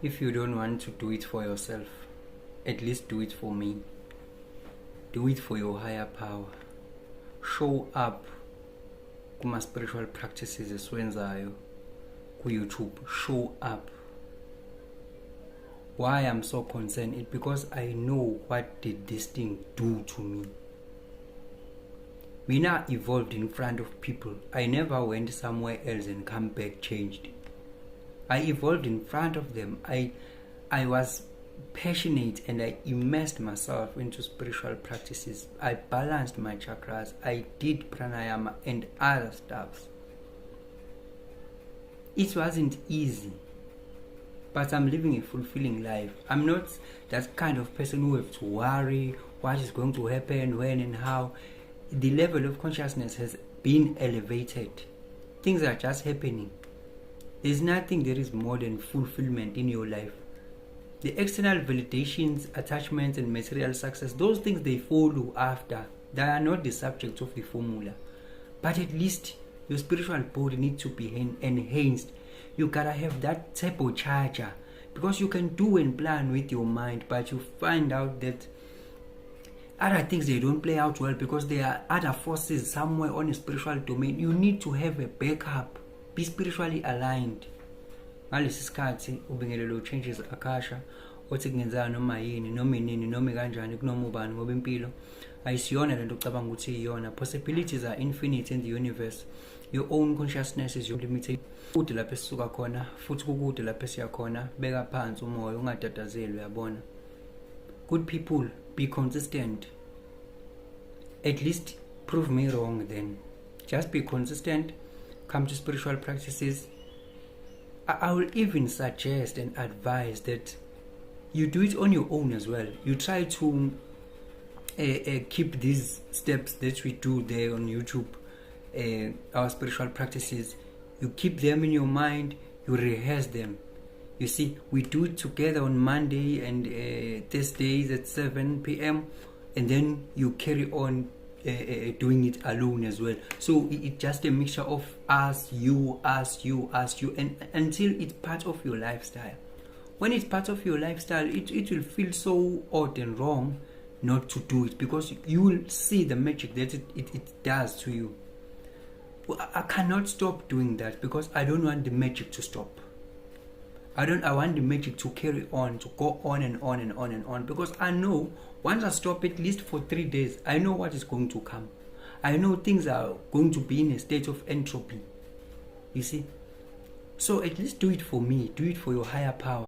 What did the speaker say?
If you don't want to do it for yourself, at least do it for me. Do it for your higher power. Show up kuma spiritual practices esiwenzayo ku YouTube. Show up. Why I'm so concerned is because I know what did this thing do to me. We now evolved in front of people. I never went somewhere else and come back changed. I evolved in front of them. I was passionate and I immersed myself into spiritual practices. I balanced my chakras. I did pranayama and other stuff. It wasn't easy, but I'm living a fulfilling life. I'm not that kind of person who have to worry what is going to happen, when and how. The level of consciousness has been elevated. Things are just happening. There's nothing that is more than fulfillment in your life. The external validations, attachments, and material success, those things they follow after. They are not the subject of the formula. But at least your spiritual body needs to be enhanced. You gotta have that turbocharger, because you can do and plan with your mind, but you find out that other things, they don't play out well because there are other forces somewhere on a spiritual domain. You need to have a backup. Be spiritually aligned. Ngalesi sikhathi ubingelelo changes akasha othi kungenzana noma yini noma inini noma kanjani kunoma ubani ngoba impilo ayisiyona lento ucabanga ukuthi iyona. Possibilities are infinite in the universe. Your own consciousness is your limited. Kude lapho esisuka khona futhi kukude lapho esiya khona. Beka phansi umoya ungatatazeli, uyabona. Good people, be consistent. At least prove me wrong then. Just be consistent. Come to spiritual practices. I will even suggest and advise that you do it on your own as well. You try to keep these steps that we do there on YouTube, our spiritual practices. You keep them in your mind. You rehearse them. You see, we do it together on Monday and Thursdays at 7 p.m. and then you carry on doing it alone as well. So it's just a mixture of us, you, and until it's part of your lifestyle. When it's part of your lifestyle, it will feel so odd and wrong not to do it, because you will see the magic that it does to you. Well, I cannot stop doing that because I don't want the magic to stop. I want the magic to carry on, to go on and on and on and on, because I know once I stop at least for 3 days, I know what is going to come. I know things are going to be in a state of entropy. You see? So at least do it for me. Do it for your higher power.